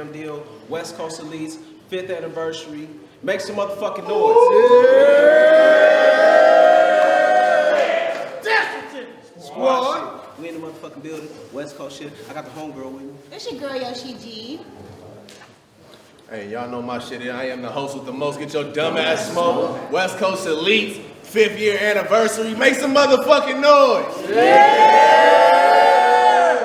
goddamn deal. West Coast Elites, 5th anniversary. Make some motherfucking noise. Squad. We in the motherfucking building. West Coast shit. I got the homegirl with me. It's your girl, Yoshi G. Hey, y'all know my shit. I am the host with the most. Get your dumb ass smoke. West Coast Elites, 5th year anniversary. Make some motherfucking noise.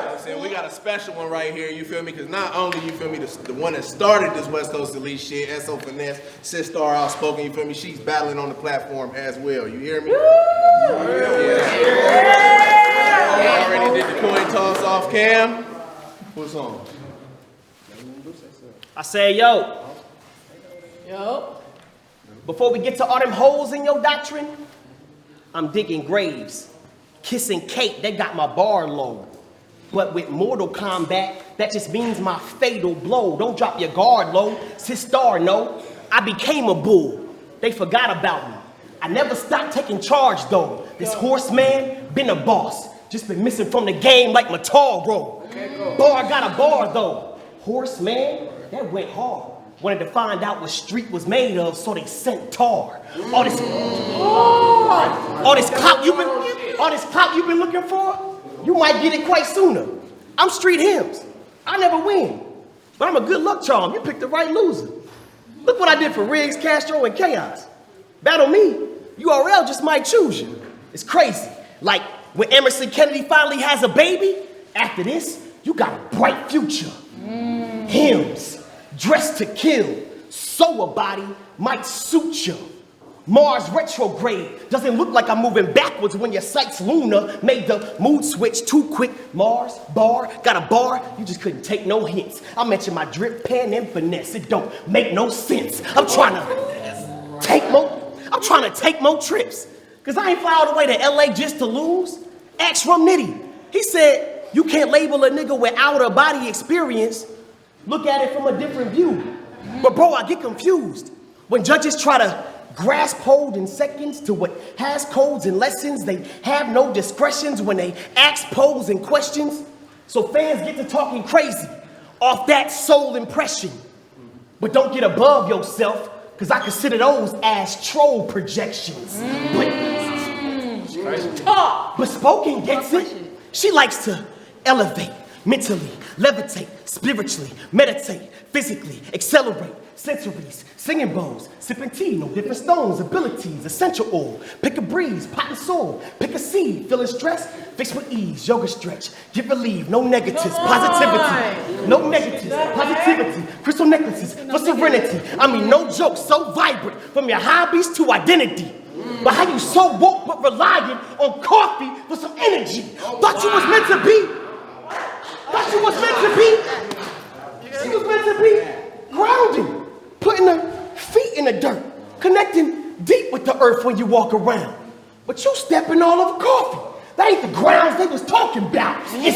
I'm saying, we got a special one right here, you feel me? Because not only, you feel me, the one that started this West Coast Elite shit, S.O. Finesse, Sistar, Outspoken, you feel me? She's battling on the platform as well. You hear me? Already did the coin toss off cam. What's on? I say, yo. Before we get to all them holes in your doctrine, I'm digging graves, kissing Kate, that got my bar low. But with Mortal Kombat, that just means my fatal blow. Don't drop your guard low. Sistar, no, I became a bull. They forgot about me. I never stopped taking charge though. This horseman been a boss. Just been missing from the game like my tall roll. Bar got a bar though. Horseman, that went hard. Wanted to find out what street was made of, so they sent tar. All this clout you've been looking for, you might get it quite sooner. I'm street hymns. I never win, but I'm a good luck charm. You picked the right loser. Look what I did for Riggs, Castro, and Chaos. Battle me, URL just might choose you. It's crazy. Like when Emerson Kennedy finally has a baby, after this, you got a bright future. Hymns, dressed to kill, so a body might suit you. Mars retrograde, doesn't look like I'm moving backwards when your sight's lunar. Made the mood switch too quick. Mars, bar, got a bar, you just couldn't take no hints. I mentioned my drip pen and finesse, it don't make no sense. I'm trying to take more trips. Cause I ain't fly all the way to LA just to lose. Ask Rum Nitty. He said, you can't label a nigga without a body experience. Look at it from a different view. But bro, I get confused. When judges try to grasp hold in seconds to what has codes and lessons, they have no discretions when they ask, pose, and questions. So fans get to talking crazy off that soul impression. But don't get above yourself, because I consider those as troll projections. But Spoken gets it. She likes to elevate, mentally, levitate, spiritually, meditate, physically, accelerate, sensories, singing bowls, sipping tea, no different stones, abilities, essential oil, pick a breeze, pot and soul, pick a seed, feeling stress, fix with ease, yoga stretch, get relief, no negatives, positivity, no negatives, positivity, crystal necklaces for serenity. I mean, no joke, so vibrant, from your hobbies to identity. But how you so woke but reliant on coffee for some energy? Thought you was meant to be. Thought you was meant to be. She was meant to be grounding, putting her feet in the dirt, connecting deep with the earth when you walk around. But you stepping all over coffee. That ain't the grounds they was talking about. Is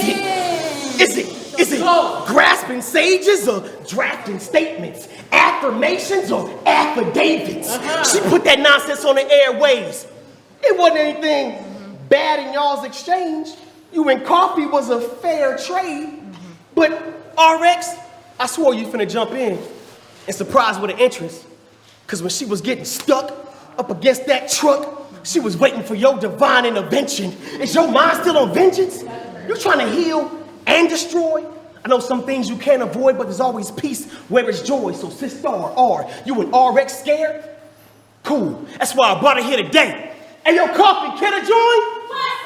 it grasping sages or drafting statements, affirmations or affidavits? She put that nonsense on the airwaves. It wasn't anything bad in y'all's exchange. You and coffee was a fair trade. But RX, I swore you finna jump in and surprise with an entrance. Cause when she was getting stuck up against that truck, she was waiting for your divine intervention. Is your mind still on vengeance? You trying to heal and destroy? I know some things you can't avoid, but there's always peace where it's joy. So Sistar, R, you and RX scared? Cool, that's why I brought her here today. Hey, yo, coffee, can I join? What's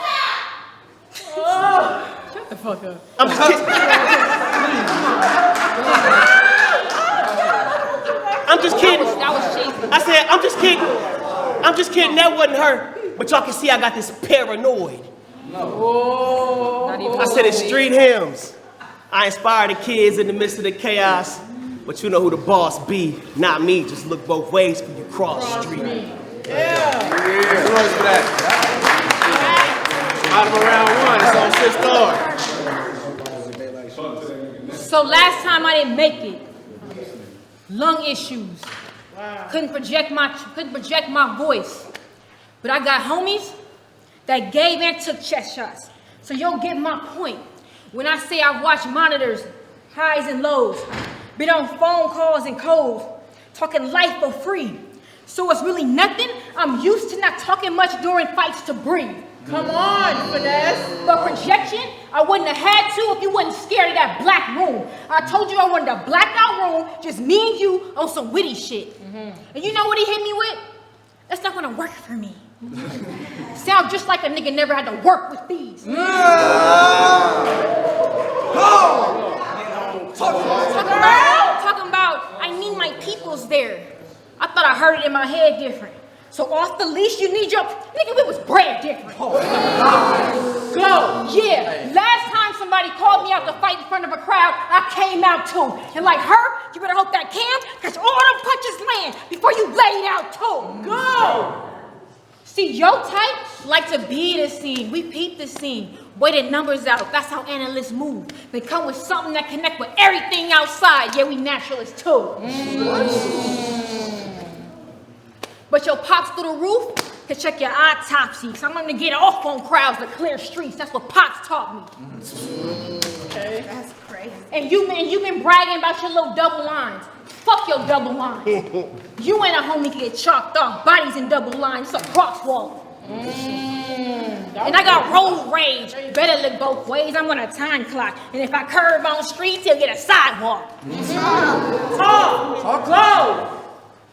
up? Shut the fuck up. I'm just kidding. I'm just kidding. That was cheesy. I said, I'm just kidding. I'm just kidding, that wasn't her. But y'all can see I got this paranoid. I said it's street hymns. I inspire the kids in the midst of the chaos. But you know who the boss be, not me. Just look both ways when you cross street. Yeah. Noise for that. Out of round one, it's on Sistar. So last time I didn't make it. Lung issues. Couldn't project my voice. But I got homies that gave and took chest shots. So you'll get my point. When I say I've watched monitors, highs and lows, Been on phone calls and codes, talking life for free. So it's really nothing. I'm used to not talking much during fights to breathe. Come on, Finesse. But projection, I wouldn't have had to if you wasn't scared of that black room. I told you I wanted a blackout room, just me and you on some witty shit. And you know what he hit me with? That's not gonna work for me. Sound just like a nigga never had to work with these. Talking about, I need my peoples there. I thought I heard it in my head different. So off the leash, you need your, nigga, it was bred different. Go. Yeah, last time somebody called me out to fight in front of a crowd, I came out too. And like her, you better hope that can catch all them punches land before you lay it out too. Go. See, your type like to be the scene. We peep the scene. Weigh the numbers out. That's how analysts move. They come with something that connect with everything outside. Yeah, we naturalists too. But your pops through the roof can check your autopsy. So I'm gonna get off on crowds to clear streets. That's what pops taught me. Okay. That's crazy. And you been bragging about your little double lines. Fuck your double lines. You and a homie can get chalked off. Bodies in double lines. It's a crosswalk. And I got road rage. Better look both ways. I'm on a time clock. And if I curve on streets, he'll get a sidewalk. Talk low.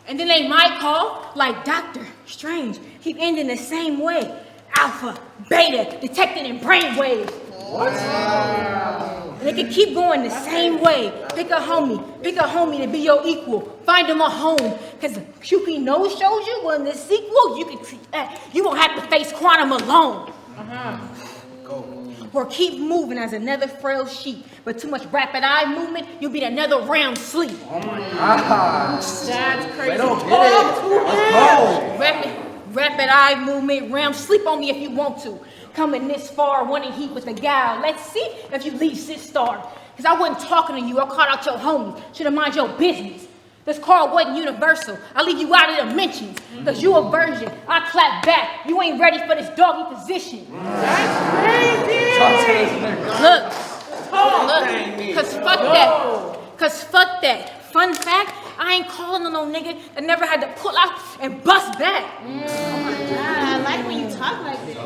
And then they might call, like Doctor Strange, keep ending the same way. Alpha, beta, detected in brainwaves. What? And they can keep going the same way. Pick a homie to be your equal. Find him a home. Because QP Nose shows you, well, in the sequel, you won't have to face quantum alone. Or keep moving as another frail sheep. But too much rapid eye movement, you'll be another round sleep. Oh my God. That's crazy. They don't get it. Rapid eye movement, round sleep on me if you want to. Coming this far, wanting heat with a gal. Let's see if you leave Sistar. Because I wasn't talking to you, I called out your homies. Should have mind your business. This call wasn't universal. I leave you out of the mentions. Because you a virgin. I clap back. You ain't ready for this doggy position. That's crazy. Look. Cause fuck that. Fun fact, I ain't calling on no nigga that never had to pull out and bust back. Oh my God, I like when you talk like this.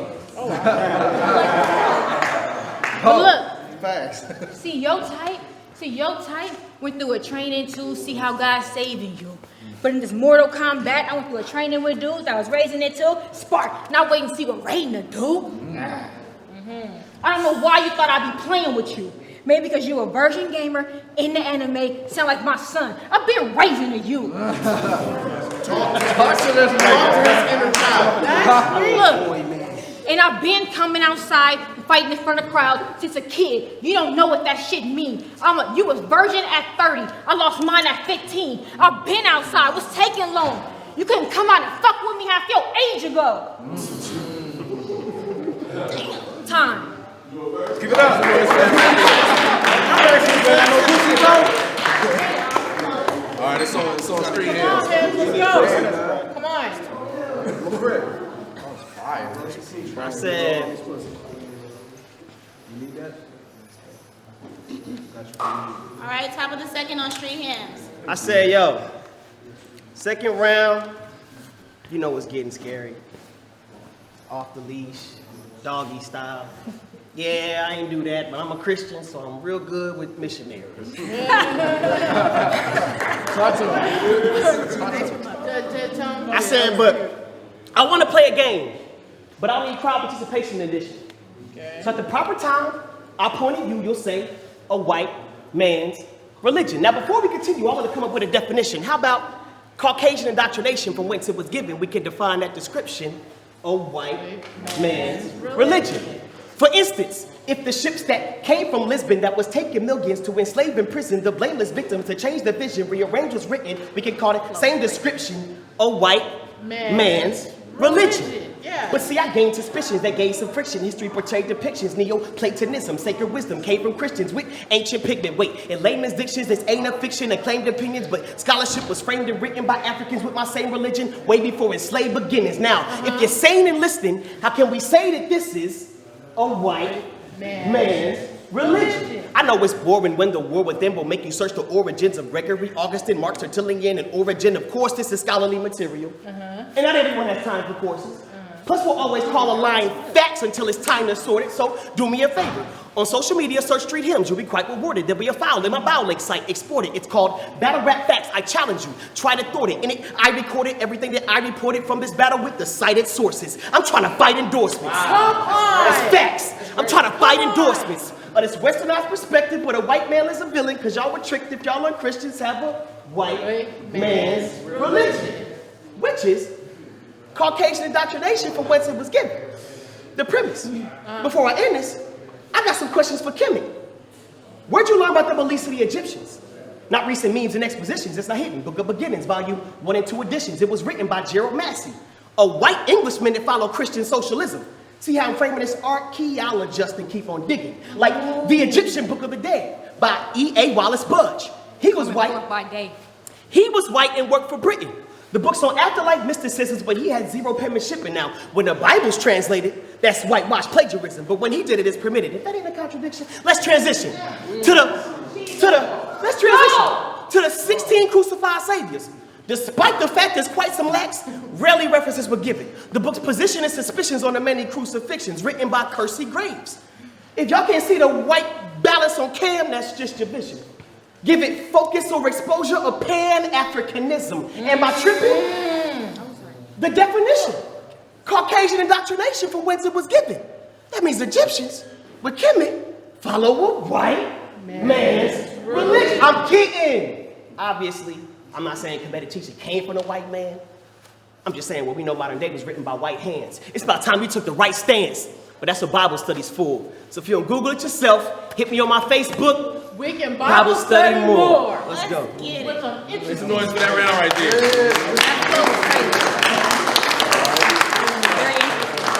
But look, Facts. see your type went through a training to see how God's saving you. But in this Mortal Kombat, I went through a training with dudes I was raising it to. Spark, now wait and see what Raiden to do. I don't know why you thought I'd be playing with you. Maybe because you're a virgin gamer in the anime, sound like my son. I've been raising to you. Look, and I've been coming outside and fighting in front of crowds since a kid. You don't know what that shit means. You was virgin at 30. I lost mine at 15. I've been outside. It was taking long. You couldn't come out and fuck with me half your age ago. Time. Keep it up. All right, it's on street Come here. on, man, let's go. Come on. I said, All right, top of the second on Street Hams. I said, yo, second round, you know it's getting scary. Off the leash, doggy style. Yeah, I ain't do that, but I'm a Christian, so I'm real good with missionaries. I said, but I want to play a game, but I need crowd participation edition. Okay. So at the proper time, I point at you, you'll say, a white man's religion. Now, before we continue, I want to come up with a definition. How about Caucasian indoctrination from whence it was given? We can define that description, a white man's religion. For instance, if the ships that came from Lisbon that was taking millions to enslave in prison the blameless victims to change the vision, rearrange was written, we can call it same description, a white man's religion. Yeah. But see, I gained suspicions that gave some friction. History portrayed depictions, Neoplatonism, sacred wisdom came from Christians with ancient pigment. Wait, in layman's dictions, this ain't a fiction, acclaimed opinions, but scholarship was framed and written by Africans with my same religion way before enslaved beginnings. Now, if you're sane and listening, how can we say that this is a white man's religion? I know it's boring when the war within will make you search the origins of Gregory, Augustine, Mark, Tertullian, and Origin. Of course, this is scholarly material. And not everyone has time for courses. Plus, we'll always call a line facts until it's time to sort it. So do me a favor. On social media, search Street Hymns. You'll be quite rewarded. There'll be a file in my BioLink site. Export it. It's called Battle Rap Facts. I challenge you. Try to thwart it. In it, I recorded everything that I reported from this battle with the cited sources. I'm trying to fight endorsements. Come on. That's facts. I'm trying to fight endorsements of this westernized perspective where the white man is a villain because y'all were tricked if y'all un-Christians have a white man's religion, which is Caucasian indoctrination from whence it was given. The premise. Before I end this, I got some questions for Kimmy. Where'd you learn about the beliefs of the Egyptians? Not recent memes and expositions, it's not hidden. Book of Beginnings, volume 1 and 2 editions. It was written by Gerald Massey, a white Englishman that followed Christian socialism. See how I'm framing this archaeologist and keep on digging. Like the Egyptian Book of the Dead by E.A. Wallace Budge. He was white. By day. He was white and worked for Britain. The book's on afterlife mysticism, but he had zero penmanship. And now, when the Bible's translated, that's whitewash plagiarism. But when he did it, it's permitted. If that ain't a contradiction, let's transition to the 16 crucified saviors. Despite the fact there's quite some lacks, rarely references were given. The book's position and suspicions on the many crucifixions, written by Kersey Graves. If y'all can't see the white balance on cam, that's just your vision. Give it focus or exposure of Pan-Africanism. Am I tripping? The definition. Caucasian indoctrination from whence it was given. That means Egyptians, but Kemet, follow a white man's religion. I'm kidding. Obviously, I'm not saying Kemetic teaching came from a white man. I'm just saying what we know modern day was written by white hands. It's about time we took the right stance. But that's what Bible study's for. So if you don't Google it yourself, hit me on my Facebook. We can Bible study more. Let's go. Get With it. some Make interesting. some noise for that round right there.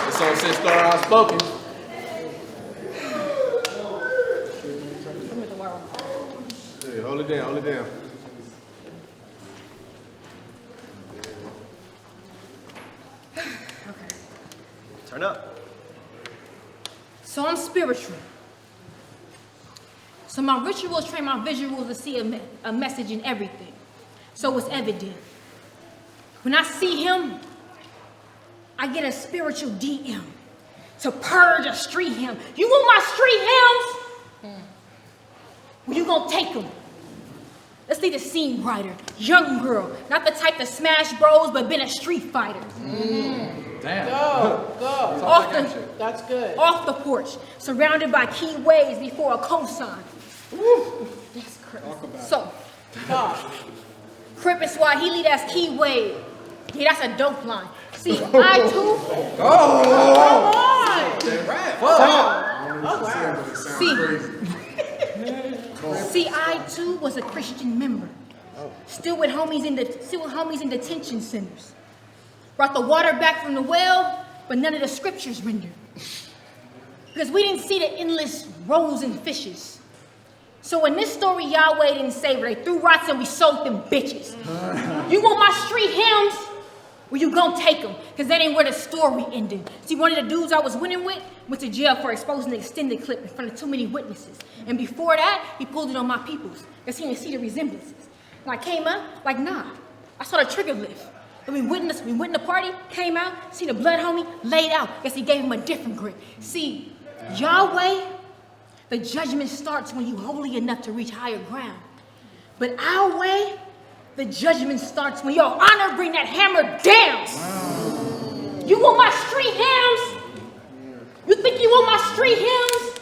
It's on Sistar Outspoken. Hey, hold it down, hold it down. Turn up. So I'm spiritual. So my rituals train my visuals to see a message in everything. So it's evident. When I see him, I get a spiritual DM to purge a street hymn. You want my street hymns? Well, you gonna take them. Let's leave the scene brighter. Young girl, not the type to smash bros, but been a street fighter. Go. That's good. Off the porch, surrounded by key waves before a cosign. Woo, that's crazy. So, Crip and Swahili, that's key wave. Yeah, that's a dope line. See, I too. See, I too was a Christian member. Still with homies in detention centers. Brought the water back from the well, but none of the scriptures rendered. Because we didn't see the endless rows and fishes. So in this story, Yahweh didn't save her. They threw rocks and we sold them bitches. You want my street hymns? Well, you gonna take them, because that ain't where the story ended. See, one of the dudes I was winning with went to jail for exposing the extended clip in front of too many witnesses. And before that, he pulled it on my peoples, because he didn't see the resemblances. When I came up, like, nah, I saw the trigger lift. And we went in the party, came out, seen the blood homie, laid out. Guess he gave him a different grip. See, Yahweh, the judgment starts when you holy enough to reach higher ground. But our way, the judgment starts when your honor bring that hammer down. Wow. You want my street hymns? You think you want my street hymns?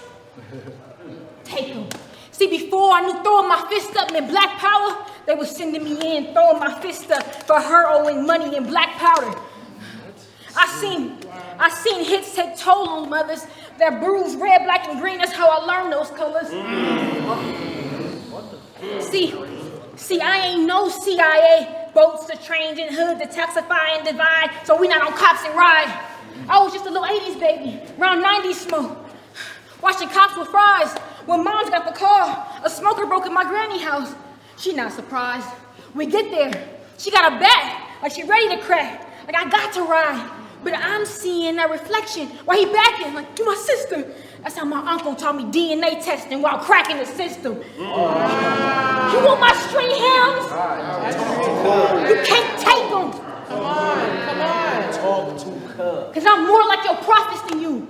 Take them. See, before I knew throwing my fist up meant black power, they were sending me in, throwing my fist up for her owing money in black powder. I seen hits take toll on mothers that bruise red, black, and green. That's how I learned those colors. See, I ain't no CIA. Boats to trains and hood to taxify and divide, so we not on cops and ride. I was just a little 80s baby, around 90s smoke. Watching cops with fries. When moms got the car, a smoker broke in my granny house. She not surprised. We get there, she got a bat, like she ready to crack. Like I got to ride. But I'm seeing that reflection while he backing, like, you my sister. That's how my uncle taught me DNA testing while cracking the system. You want my string hams? You can't take them. Come on. Talk to her. Because I'm more like your prophets than you.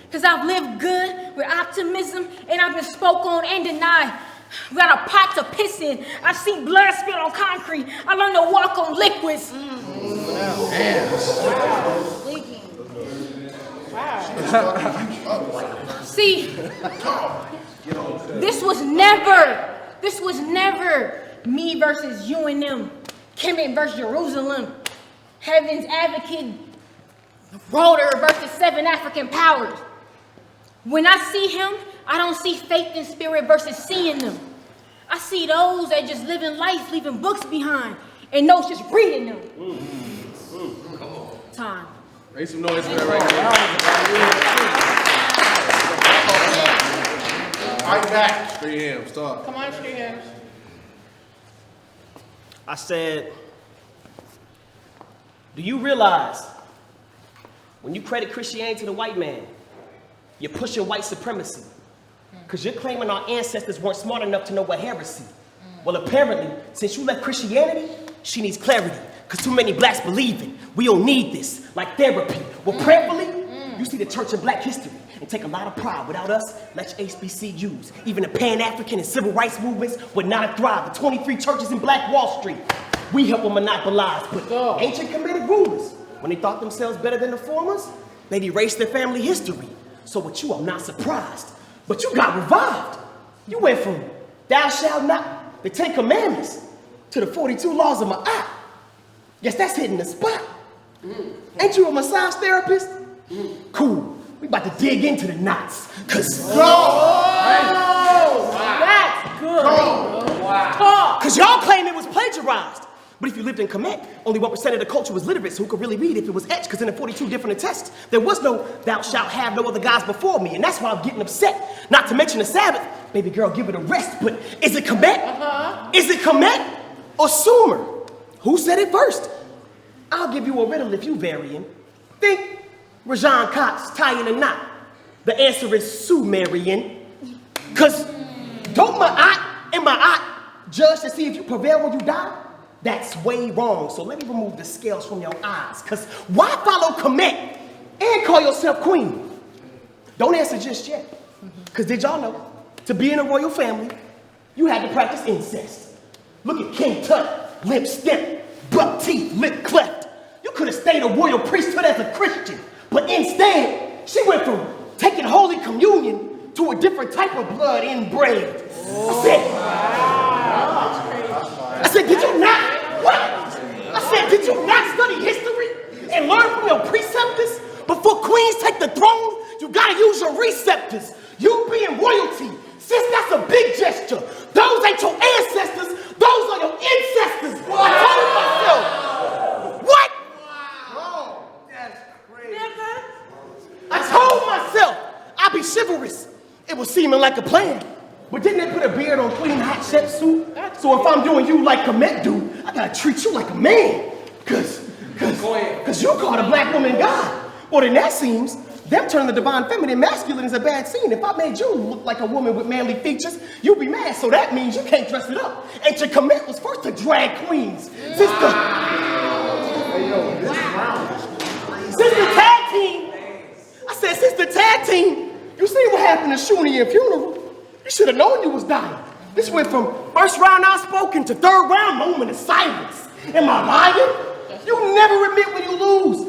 Because I've lived good with optimism and I've been spoke on and denied. We got a pot to piss in. I've seen blood spill on concrete. I learned to walk on liquids. See, this was never me versus you and them. Kemet versus Jerusalem. Heaven's advocate, Rotor versus 7 African powers. When I see him, I don't see faith and spirit versus seeing them. I see those that just living life, leaving books behind, and those just reading them. Time. Make some noise for that right there. Fight back. Street hymns, talk. Come on, street hymns. I said, do you realize when you credit Christianity to the white man, you're pushing white supremacy? Because you're claiming our ancestors weren't smart enough to know what heresy. Well, apparently, since you left Christianity, she needs clarity. Because too many blacks believe it. We don't need this, like therapy. Well, prayerfully, you see the church in black history and take a lot of pride. Without us, let HBCUs, even the Pan-African and civil rights movements would not have thrived. The 23 churches in Black Wall Street, we help them monopolize. But ancient Kemetic rulers, when they thought themselves better than the formers, they'd erase their family history. So with you, I'm not surprised. But you got revived. You went from thou shalt not, the 10 commandments, to the 42 laws of Ma'at. Yes, that's hitting the spot. Ain't you a massage therapist? Cool. We about to dig into the knots. Cause That's good. Cause y'all claim it was plagiarized. But if you lived in Kemet, only 1% of the culture was literate, so who could really read if it was etched? Because in the 42 different texts, there was no thou shalt have no other gods before me. And that's why I'm getting upset. Not to mention the Sabbath. Baby girl, give it a rest. But is it Kemet? Is it Kemet or Sumer? Who said it first? I'll give you a riddle if you varying. Think Rajan Cox tying a knot. The answer is Sumerian. Cause don't Ma'at and Ma'at judge to see if you prevail when you die? That's way wrong. So let me remove the scales from your eyes. Cause why follow Kemet and call yourself queen? Don't answer just yet. Cause did y'all know, to be in a royal family, you had to practice incest. Look at King Tut, lip stem, buck teeth, lip cleft. You could have stayed a royal priesthood as a Christian, but instead, she went from taking Holy Communion to a different type of blood inbred. I said, did you not? What? I said, did you not study history and learn from your preceptors? Before queens take the throne, you gotta use your receptors. You being royalty, sis, that's a big gesture. Those ain't your ancestors, those are your ancestors. I told myself. What? Wow. That's crazy. I told myself I'd be chivalrous. It was seeming like a plan. But didn't they put a beard on Queen Hatshepsut? So if I'm doing you like Kemet do, I gotta treat you like a man. Cause you called a black woman God. Well, then that seems them turning the divine feminine masculine is a bad scene. If I made you look like a woman with manly features, you'd be mad. So that means you can't dress it up. Ancient Kemet was first to drag queens. Sister tag team. I said, sister tag team. You see what happened to Shuni and funeral? You should have known you was dying. This went from first round outspoken to third round moment of silence. Am I lying? You never admit when you lose.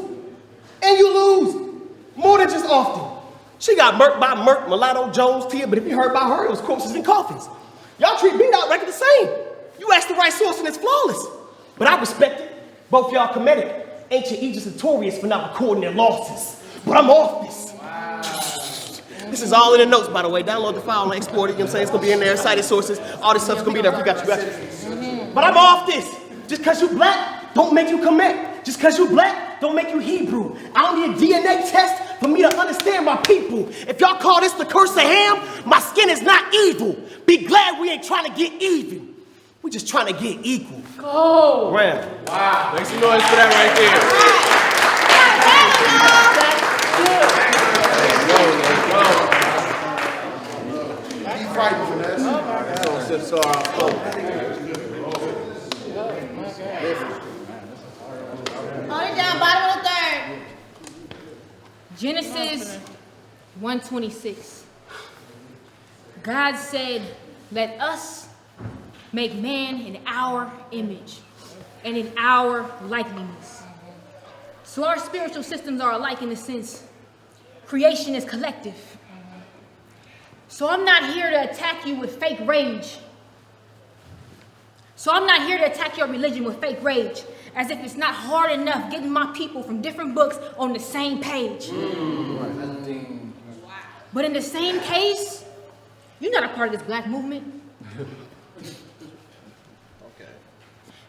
And you lose more than just often. She got murked by Merck, Mulatto, Jones, Tia, but if you heard about her, it was corpses and coffins. Y'all treat me out record the same. You asked the right source and it's flawless. But I respect it. Both y'all Kemetic. Ancient Egypt's notorious for not recording their losses. But I'm off this. This is all in the notes, by the way. Download the file and export it. You know what I'm saying? It's going to be in there. Cited sources. All this stuff's going to be there. You got you. But I'm off this. Just because you black, don't make you Kemet. Just because you black, don't make you Hebrew. I don't need a DNA test for me to understand my people. If y'all call this the curse of Ham, my skin is not evil. Be glad we ain't trying to get even. We just trying to get equal. Go. Round. Wow. Make some noise for that right there. Keep fighting, Finesse. That's on Sistar Outspoken. Hold it down, bottom of the third. Genesis 1:26. God said, "Let us make man in our image and in our likeness." So our spiritual systems are alike in the sense creation is collective. So I'm not here to attack you with fake rage. So I'm not here to attack your religion with fake rage, as if it's not hard enough getting my people from different books on the same page. But in the same case, you're not a part of this black movement.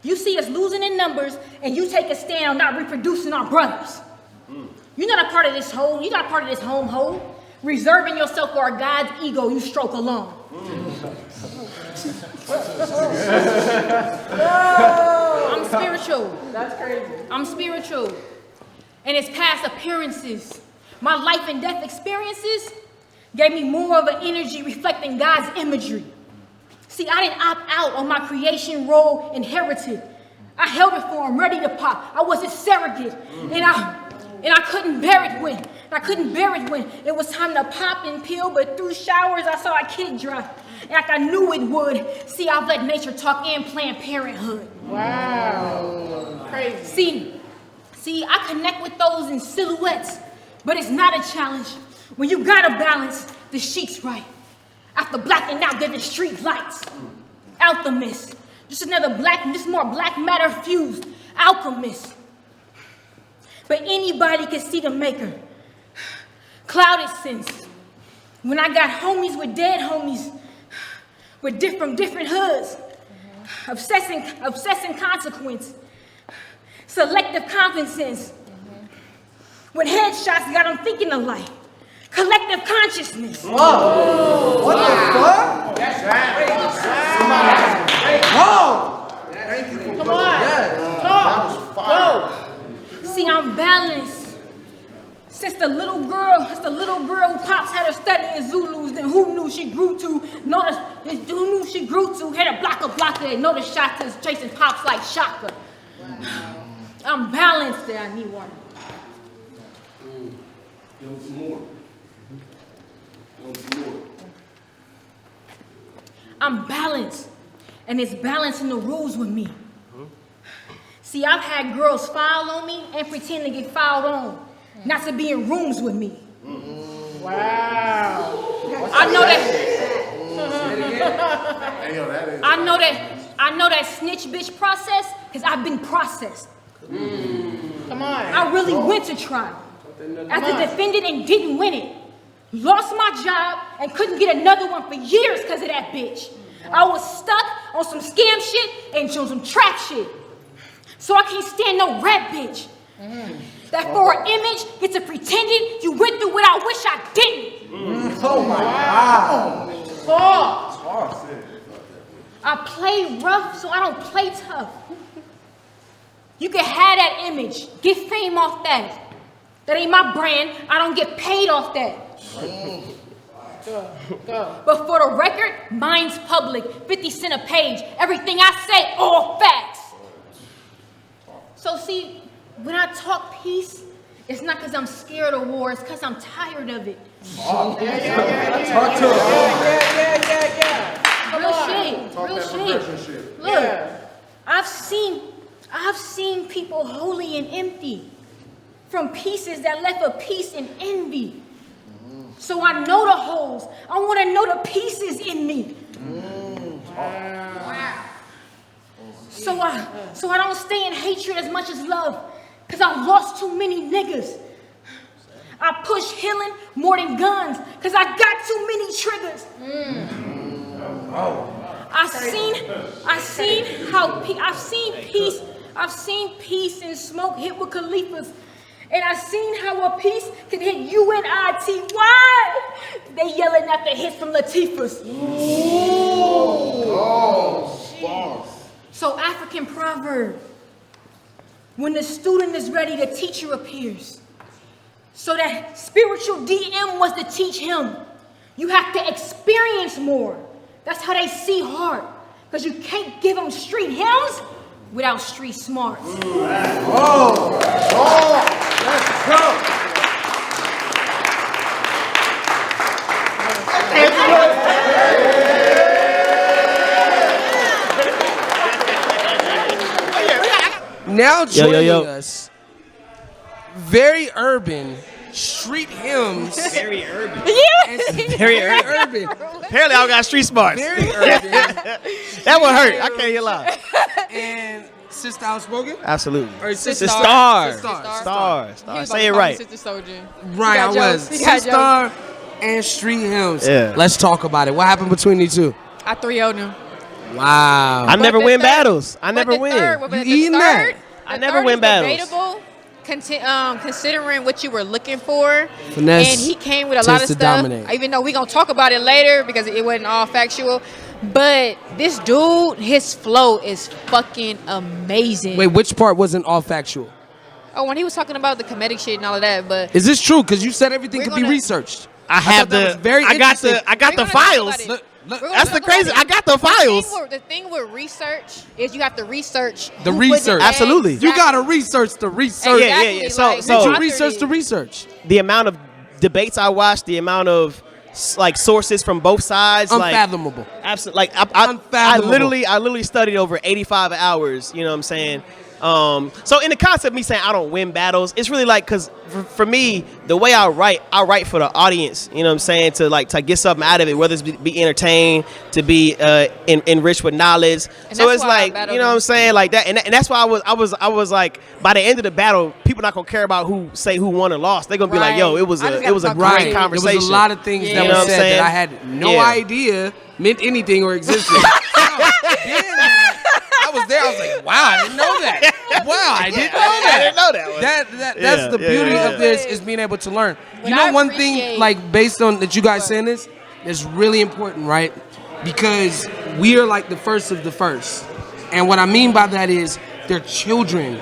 You see us losing in numbers, and you take a stand on not reproducing our brothers. You're not a part of this whole, you're not a part of this home hole. Reserving yourself for a God's ego you stroke alone. I'm spiritual. That's crazy. I'm spiritual. And it's past appearances. My life and death experiences gave me more of an energy reflecting God's imagery. See, I didn't opt out on my creation role inherited. I held it for him, ready to pop. I was his surrogate. And I couldn't bear it when it was time to pop and peel, but through showers I saw a kid drop. Like I knew it would. See, I've let nature talk and Planned Parenthood. Wow. Crazy. See, I connect with those in silhouettes, but it's not a challenge. When you gotta balance the sheets right. After blacking out, giving street lights. Alchemist. Just more black matter fused. Alchemist. But anybody can see the maker. Clouded sense. When I got homies with dead homies, with different hoods, obsessing consequence, selective competence. When headshots got them thinking alike, collective consciousness. Whoa! What the fuck? That's Whoa! Thank you for Come on. That Talk. was fire. See, I'm balanced. Since the little girl who pops had her studying Zulus, then who knew she grew to? Had a blocker, and know the shotters chasing pops like Shaka. I'm balanced there, I need one. I'm balanced, and it's balancing the rules with me. See, I've had girls file on me and pretend to get filed on, not to be in rooms with me. Wow. I know that. Hey, yo, that is. I know that snitch bitch process because I've been processed. Come on. I really went to trial as a defendant and didn't win it. Lost my job and couldn't get another one for years because of that bitch. I was stuck on some scam shit and on some trap shit. So I can't stand no rap bitch. That for an image gets to pretending you went through what I wish I didn't. Oh my God. Talk. I play rough so I don't play tough. You can have that image, get fame off that. That ain't my brand, I don't get paid off that. Go. But for the record, mine's public, 50 cents a page. Everything I say, all facts. So see, when I talk peace, it's not because I'm scared of war, it's because I'm tired of it. Yeah. Talk to him. Yeah. Real shit. Look, Yeah. I've seen people holy and empty from pieces that left a piece in envy. So I know the holes. I want to know the pieces in me. So I don't stay in hatred as much as love, because I lost too many niggas. I push healing more than guns, because I got too many triggers. I've seen peace and smoke hit with Khalifas. And I've seen how a piece can hit UNIT. Why? They yelling at the hits from Latifahs. So African proverb, when the student is ready, the teacher appears. So that spiritual DM was to teach him. You have to experience more. That's how they see heart. Because you can't give them street hymns without street smarts. Let's go. Now joining yo. us, very urban street hymns. Very urban. Very urban. Apparently, I got street smarts. Very urban. That one hurt. I can't hear lie. And Sister Outspoken? Absolutely. Or Sister Star. Star. Star. Say it right. Sister Soldier. Right, I was. Sister and street hymns. Yeah. Let's talk about it. What happened between these two? I 3-0'd him. Wow. I never the win third- battles. I never win. You eating that? I never win battles. Debatable, considering what you were looking for. Finesse And he came with a lot tends of to stuff. dominate. Even though we're going to talk about it later because it wasn't all factual. But this dude, his flow is fucking amazing. Wait, which part wasn't all factual? Oh, when he was talking about the comedic shit and all of that, but Is this true? Because you said everything We're could be gonna- researched. I have thought that was very I got interesting. the. I got We're the gonna talk files. about it. Look, We're gonna That's the talk about crazy. it. I got the files. The thing with research is you have to research The who put research. Absolutely. You gotta research the research. Yeah, yeah, yeah. So- Did so- you author research it. the research? The amount of debates I watched, the amount of like sources from both sides, like Unfathomable. absolutely. Like I Unfathomable. literally studied over 85 hours. You know what I'm saying? So in the concept of me saying I don't win battles, it's really like because for me the way I write for the audience. You know what I'm saying? To get something out of it, whether it's be entertained, to be enriched with knowledge. And So that's it's why I like battled you know him. what I'm saying, like that, and that's why I was like by the end of the battle, people not gonna care about who won or lost. They're gonna be like, yo, Right. it was I just a gotta talk great about it. conversation. There was a lot of things Yeah. that You were know what I'm said saying? that I had no Yeah. idea meant anything or existed. I was there. I was like, wow, I didn't know that. Wow, I didn't know that. I didn't know that one. That's Yeah, the yeah, beauty yeah. of this is being able to learn. But You know, I one thing, appreciate- like based on that you guys saying this, is really important, right? Because we are like the first of the first, and what I mean by that is they're children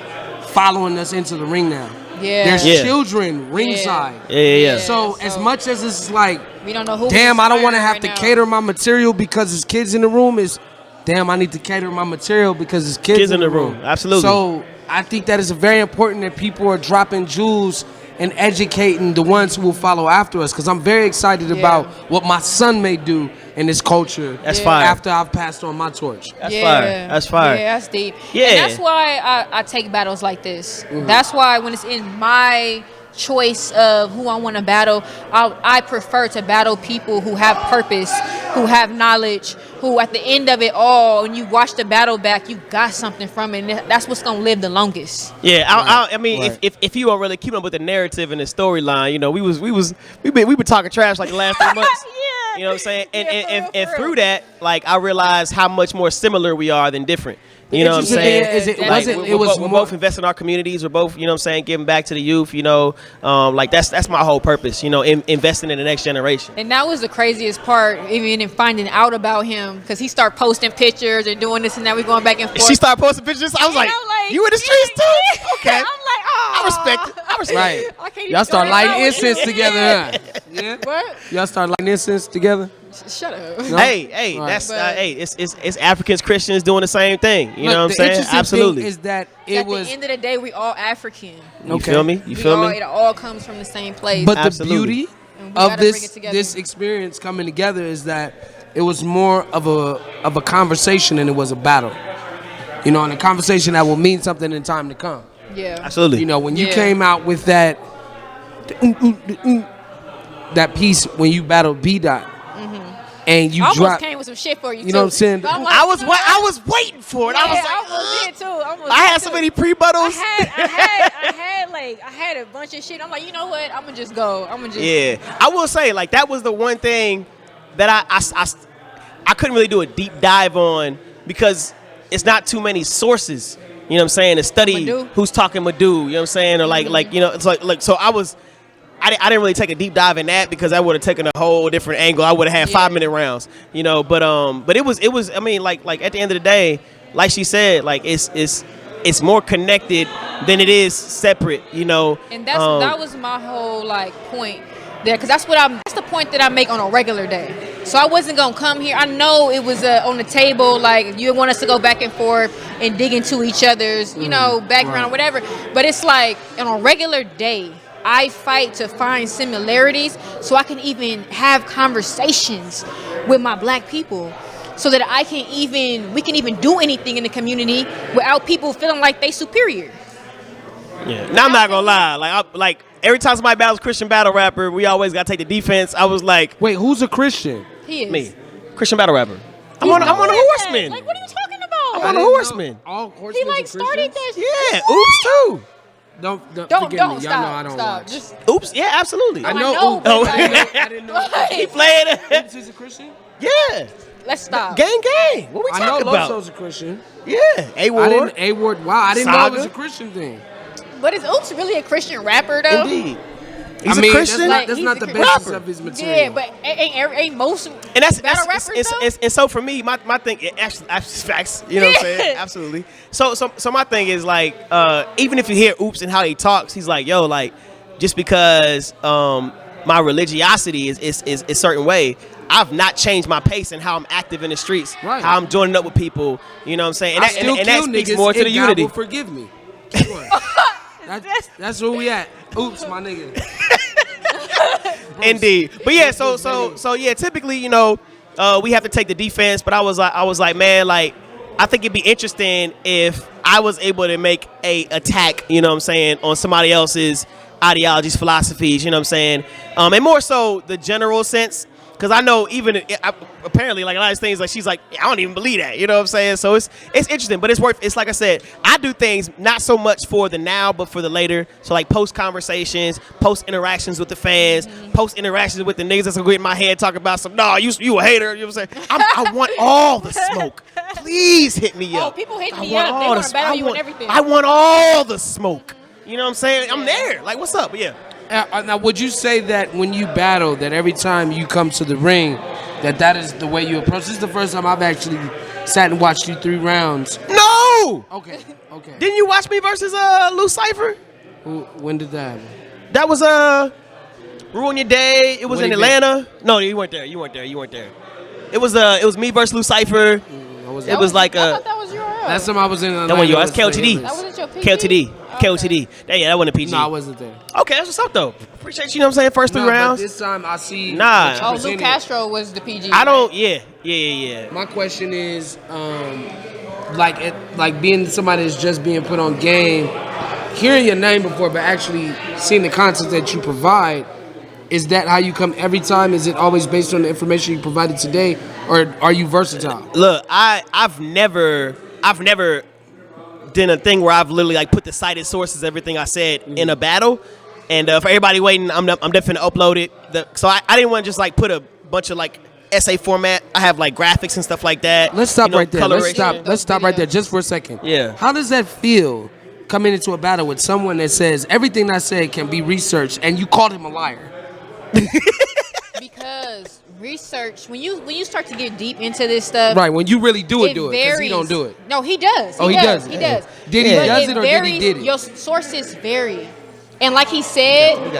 following us into the ring now. Yeah. There's Yeah. children ringside. Yeah. So as much as it's like, we don't know who. damn, I don't want to inspiring have to right now. cater my material because there's kids in the room. Is damn, I need to cater my material because there's kids in the room. Absolutely. So I think that is very important that people are dropping jewels and educating the ones who will follow after us. Because I'm very excited about what my son may do in this culture. That's fire. After I've passed on my torch. That's fire. That's fire. Yeah, that's deep. Yeah. And that's why I take battles like this. That's why when it's in my choice of who I want to battle, I prefer to battle people who have purpose, who have knowledge, who at the end of it all, when you watch the battle back, you got something from it. And that's what's gonna live the longest. Yeah, I mean, Right. if you are really keeping up with the narrative and the storyline, you know, we been talking trash like the last 3 months. Yeah. You know what I'm saying? And Yeah, and, for and real. through that, like I realized how much more similar we are than different. You know what I'm Interesting saying? thing is it Like, wasn't. we're, It was we're more. both investing in our communities. We're both, you know what I'm saying, giving back to the youth. You know, like that's my whole purpose. You know, investing in the next generation. And that was the craziest part, even in finding out about him, because he started posting pictures and doing this and that. We going back and forth. She started posting pictures. I was like, I'm you in the streets too? Okay. I'm like, oh. I respect it. I respect Right. it. I can't Y'all even start go lighting out. incense together, huh? Yeah. What? Y'all start lighting incense together. Shut up. No? Hey, Right. that's But- hey, it's Africans, Christians doing the same thing. You know what I'm the saying? interesting Absolutely. thing is that At it was. the end of the day, we all African. You Okay. feel me? You We feel all, me? It all comes from the same place. But Absolutely. the beauty And we of gotta bring this it together. this experience coming together is that it was more of a conversation than it was a battle. You know, and a conversation that will mean something in time to come. yeah. Absolutely. You know, when you Yeah. came out with that that piece when you battled B Dot and you I almost dropped. came with some shit for you. You know what I'm saying? But I'm like, I was waiting for it. I was yeah, like, I almost did too. I had so many pre-buttles. I had a bunch of shit. I'm like, you know what? I'm gonna just go. I'm gonna just. Yeah, I will say like that was the one thing that I couldn't really do a deep dive on because it's not too many sources. You know what I'm saying? To study Madu. who's talking Madu. You know what I'm saying? Or like you know, it's like so I didn't really take a deep dive in that because I would have taken a whole different angle. I would have had 5-minute rounds, you know. But it was. I mean, like at the end of the day, like she said, like it's more connected than it is separate, you know. And that was my whole like point there, because that's the point that I make on a regular day. So I wasn't gonna come here. I know it was on the table, like you want us to go back and forth and dig into each other's, you know, background or whatever. But it's like on a regular day, I fight to find similarities so I can even have conversations with my black people, so that we can even do anything in the community without people feeling like they superior. Yeah. Now I'm not gonna lie, like every time somebody battles Christian battle rapper, we always gotta take the defense. I was like, Wait, who's a Christian? He is. me, Christian battle rapper. I'm on a horseman. Like, what are you talking about? I'm on a horseman. All horsemen He like started that. Yeah, oops too. Don't Don't forgive me. Y'all stop. know I don't Stop. watch. Just Oops, yeah, absolutely. I I know. know, Oops. but I didn't know. He played it. Oops is a Christian? Yeah. let's stop. Gang. What we I know talking about? Loso's a Christian. Yeah. I A-Ward. didn't. A-Ward. Wow, I didn't know it was a Saga. Christian thing. But is Oops really a Christian rapper though? Indeed. He's I mean, a Christian. That's He's not a the Christian basis rapper. of his material. Yeah, but ain't most And that's battle rappers though? and so for me, my thing, actually facts. You know what I'm saying? Absolutely. So my thing is like, even if you hear Oops and how he talks, he's like, yo, like, just because my religiosity is a certain way, I've not changed my pace and how I'm active in the streets, Right. how I'm joining up with people. You know what I'm saying? And I that, still and that kill speaks niggas more to and the God unity. will forgive me. Keep going. That's where we at. Oops, my nigga. Indeed, but yeah, so yeah. Typically, you know, we have to take the defense. But I was like, man, like, I think it'd be interesting if I was able to make a attack, you know what I'm saying, on somebody else's ideologies, philosophies, you know what I'm saying, and more so the general sense. Because I know even apparently like a lot of things, like she's like, I don't even believe that, you know what I'm saying? So it's interesting, but it's like I said, I do things not so much for the now, but for the later. So like post conversations, post interactions with the fans, post interactions with the niggas that's gonna get in my head talking about some, nah, you a hater, you know what I'm saying? I want all the smoke. Please hit me up. Oh, people hit I me want up. They all want the- to battle I you want- and everything. I want all the smoke. You know what I'm saying? I'm there. Like, what's up? But yeah. Now, would you say that when you battle, that every time you come to the ring, that is the way you approach? This is the first time I've actually sat and watched you 3 rounds. No! Okay. Didn't you watch me versus Lou Cypher? When did that happen? That was Ruin Your Day. It was What in event? Atlanta. No, you weren't there. It was me versus Lou Cypher. It was like I thought that was your Last time I was in Atlanta. that one yours. was for KOTD. Hillis. That wasn't your PG? KOTD. KOTD. Yeah, that wasn't a PG. No, I wasn't there. Okay, that's what's up though. Appreciate you know what I'm saying. First 3 No, but rounds. this time I see. Nah. what you Oh, Lou presented. Castro was the PG. I don't. Yeah. My question is, like being somebody that's just being put on game, hearing your name before, but actually seeing the content that you provide. Is that how you come every time? Is it always based on the information you provided today, or are you versatile? Look, I've never done a thing where I've literally like put the cited sources, everything I said in a battle. And for everybody waiting, I'm definitely gonna upload it. So I didn't want to just like put a bunch of like essay format. I have like graphics and stuff like that. Let's stop you know, right there. coloration. Let's stop right there just for a second. Yeah. How does that feel coming into a battle with someone that says everything I said can be researched and you called him a liar? Because research, when you start to get deep into this stuff, Right, when you really do it, varies. because he don't do it. No, he does. Oh, he does. He does. Did he But does it or did he varies. did it? Your sources vary, and like he said, We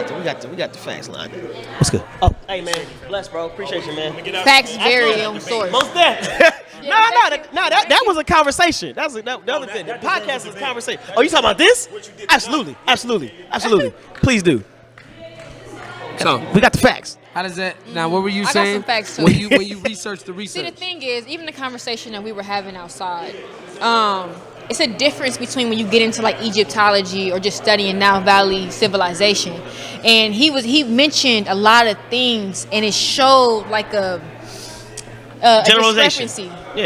got the facts lined up. What's good? Oh, hey man, bless bro, appreciate you man. facts vary on source. Most that. That was a conversation. That was the podcast is a conversation. Oh, you talking about this? Absolutely. Please do. So, We got the facts. how does that? Now, what were you I got saying? some facts, too. When you research the See, research. the thing is, even the conversation that we were having outside, it's a difference between when you get into like Egyptology or just studying Nile Valley civilization. And he mentioned a lot of things, and it showed like a Generalization. discrepancy. Yeah,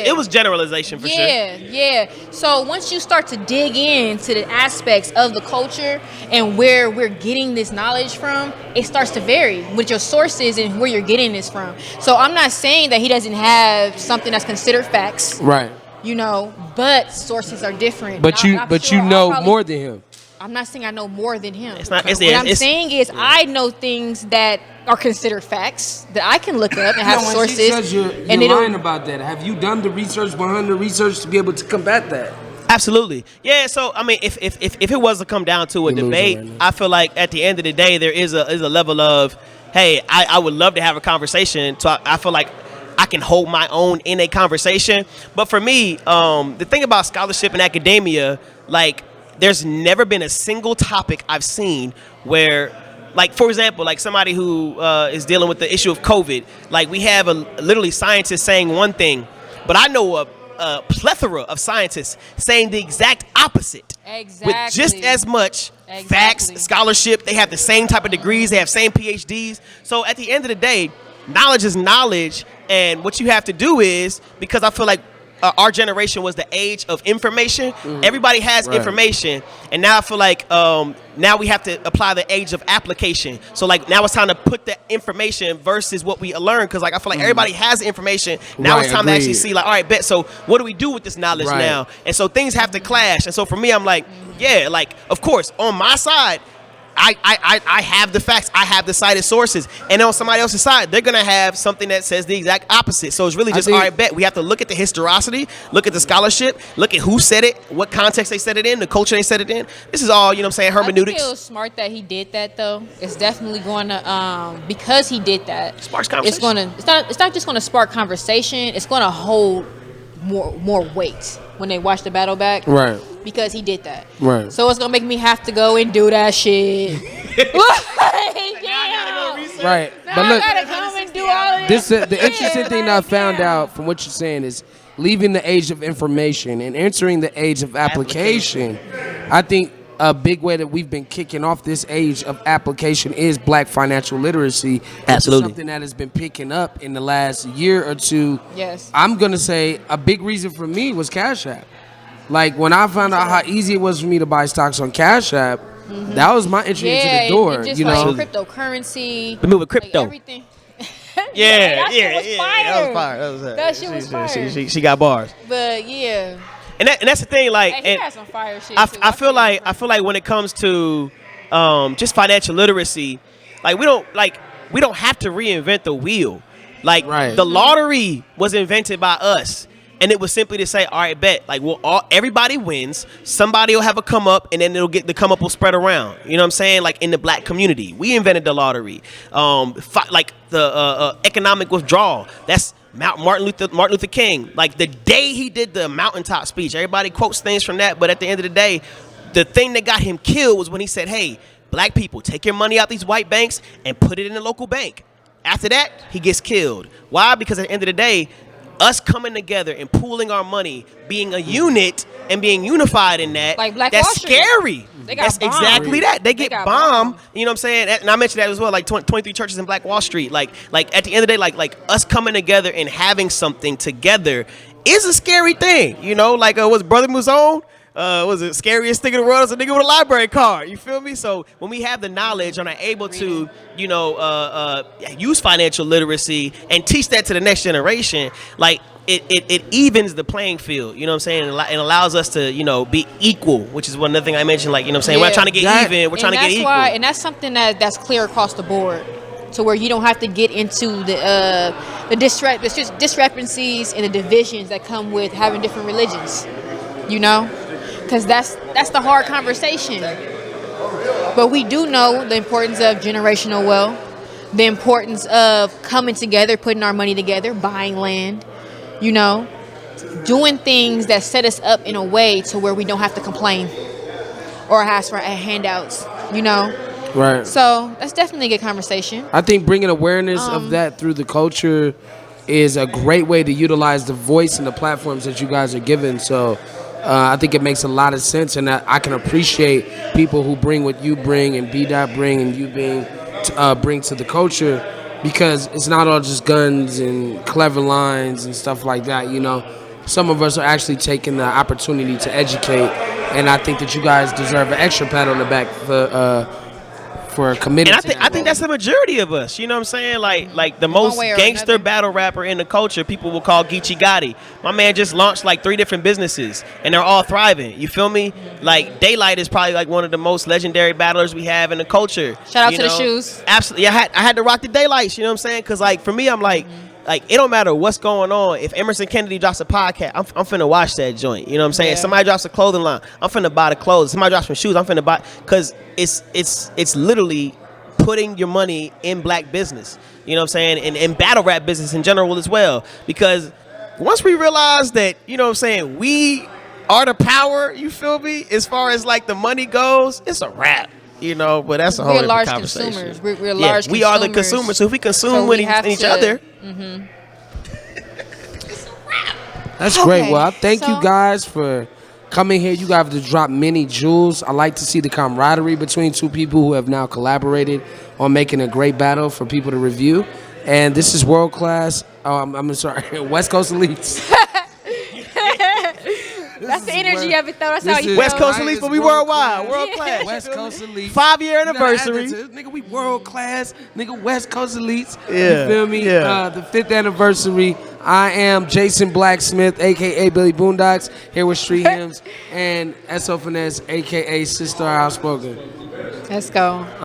it was generalization for sure. Yeah. So once you start to dig into the aspects of the culture and where we're getting this knowledge from, it starts to vary with your sources and where you're getting this from. So I'm not saying that he doesn't have something that's considered facts, Right. you know, but sources are different. But And you I'm but sure you I'll know probably- more than him. I'm not saying I know more than him. It's not- what I'm saying is I know things that are considered facts that I can look up and have when sources. She says you're and lying it'll, about that. Have you done the research behind the research to be able to combat that? Absolutely. Yeah, so I mean if it was to come down to a You're losing debate, right now. I feel like at the end of the day there is a level of, hey, I would love to have a conversation. So I feel like I can hold my own in a conversation. But for me, the thing about scholarship and academia, like there's never been a single topic I've seen where, like, for example, like somebody who is dealing with the issue of COVID, like we have literally scientists saying one thing, but I know a plethora of scientists saying the exact opposite. Exactly. With just as much Exactly. facts, scholarship, they have the same type of degrees, they have same PhDs. So at the end of the day, knowledge is knowledge, and what you have to do is, because I feel like our generation was the age of information. Everybody has information, and now I feel like now we have to apply the age of application. So like now it's time to put the information versus what we learn, because like I feel like everybody has the information. Now Right, it's time to actually agreed. see like, all right, bet. So what do we do with this knowledge Right. now? And so things have to clash. And so for me, I'm like, yeah, like of course on my side, I have the facts, I have the cited sources, and on somebody else's side, they're gonna have something that says the exact opposite. So it's really just, think- all right, bet. We have to look at the historicity, look at the scholarship, look at who said it, what context they said it in, the culture they said it in. This is all, you know what I'm saying, I think hermeneutics. it was smart that he did that, though. It's definitely going to, because he did that. Sparks It's conversation. going to. It's not just going to spark conversation. It's going to hold more weight when they watch the battle back. Right. Because he did that. Right. So it's gonna make me have to go and do that shit. Like, damn. Right. Now But I look, gotta come and do all of this. the interesting thing that I found out from what you're saying is leaving the age of information and entering the age of application. I think a big way that we've been kicking off this age of application is black financial literacy. Absolutely. Something that has been picking up in the last year or two. Yes. I'm going to say a big reason for me was Cash App. Like when I found out how easy it was for me to buy stocks on Cash App, that was my entry into the door. and just You like know, cryptocurrency. The move with crypto. Like everything. Yeah, that shit was fire. That was fire. That shit was fire. She got bars. But yeah, And that's the thing, like, hey, he and had some fire shit. I too. feel like when it comes to just financial literacy, like we don't have to reinvent the wheel. Like Right. the lottery was invented by us, and it was simply to say, all right, bet, like everybody wins, somebody will have a come up, and then the come up will spread around. You know what I'm saying? Like in the black community, we invented the lottery. Like the economic withdrawal. That's Martin Luther King. Like the day he did the mountaintop speech, everybody quotes things from that, but at the end of the day, the thing that got him killed was when he said, hey, black people, take your money out these white banks and put it in the local bank. After that, he gets killed. Why? Because at the end of the day, us coming together and pooling our money, being a unit and being unified in that, Like Black that's Wall Street. scary. They got That's bombed. exactly that. They get got bombed. bombed. You know what I'm saying? And I mentioned that as well, like 23 churches in Black Wall Street. Like at the end of the day, like us coming together and having something together is a scary thing. You know, like was Brother Muzone? Was it scariest thing in the world? Is a nigga with a library card. You feel me? So when we have the knowledge and are able to, you know, use financial literacy and teach that to the next generation, like it evens the playing field. You know what I'm saying? It allows us to, you know, be equal, which is one other thing I mentioned. Like, you know what I'm saying? We're not trying to get even. We're trying to get equal. And that's something that's clear across the board, to where you don't have to get into the discrepancies and the divisions that come with having different religions. You know, because that's the hard conversation. But we do know the importance of generational wealth, the importance of coming together, putting our money together, buying land, you know, doing things that set us up in a way to where we don't have to complain or ask for handouts, you know. right. So that's definitely a good conversation. I think bringing awareness of that through the culture is a great way to utilize the voice and the platforms that you guys are given. So I think it makes a lot of sense, and I can appreciate people who bring what you bring and B-Dot bring and you bring to the culture, because it's not all just guns and clever lines and stuff like that, you know. Some of us are actually taking the opportunity to educate, and I think that you guys deserve an extra pat on the back for committing. And I think that's the majority of us. You know what I'm saying? Like the most way or gangster another. battle rapper in the culture, people will call Geechee Gotti. My man just launched like 3 different businesses, and they're all thriving. You feel me? Like Daylight is probably like one of the most legendary battlers we have in the culture. Shout out you to the know? shoes. Absolutely. I had to rock the Daylights. You know what I'm saying? Because like for me, I'm like, like, it don't matter what's going on. If Emerson Kennedy drops a podcast, I'm finna watch that joint. You know what I'm saying? Yeah. If somebody drops a clothing line, I'm finna buy the clothes. If somebody drops some shoes, I'm finna buy, because it's literally putting your money in black business. You know what I'm saying? And battle rap business in general as well. Because once we realize that, you know what I'm saying, we are the power, you feel me? As far as like the money goes, it's a wrap. You know, but that's a whole We're different large conversation. consumers. We're large we are the consumers. So if we consume with each other, That's Okay, great. Well, I thank you so- guys for coming here. You guys have dropped many jewels. I like to see the camaraderie between two people who have now collaborated on making a great battle for people to review. And this is world class. Oh, I'm sorry, West Coast Elites. That's the energy of it, though. That's how This you is- West feel. Coast Right, Elites, it's but we world worldwide, class. world class. West Coast Elites. 5-year You gotta add that anniversary. to it. Nigga, we world class. Nigga, West Coast Elites. Yeah, You feel me? yeah. The 5th anniversary. I am Jason Blacksmith, a.k.a. Billy Boondocks, here with Street Hymns, and S.O. Finesse, a.k.a. Sistar Outspoken. Let's go.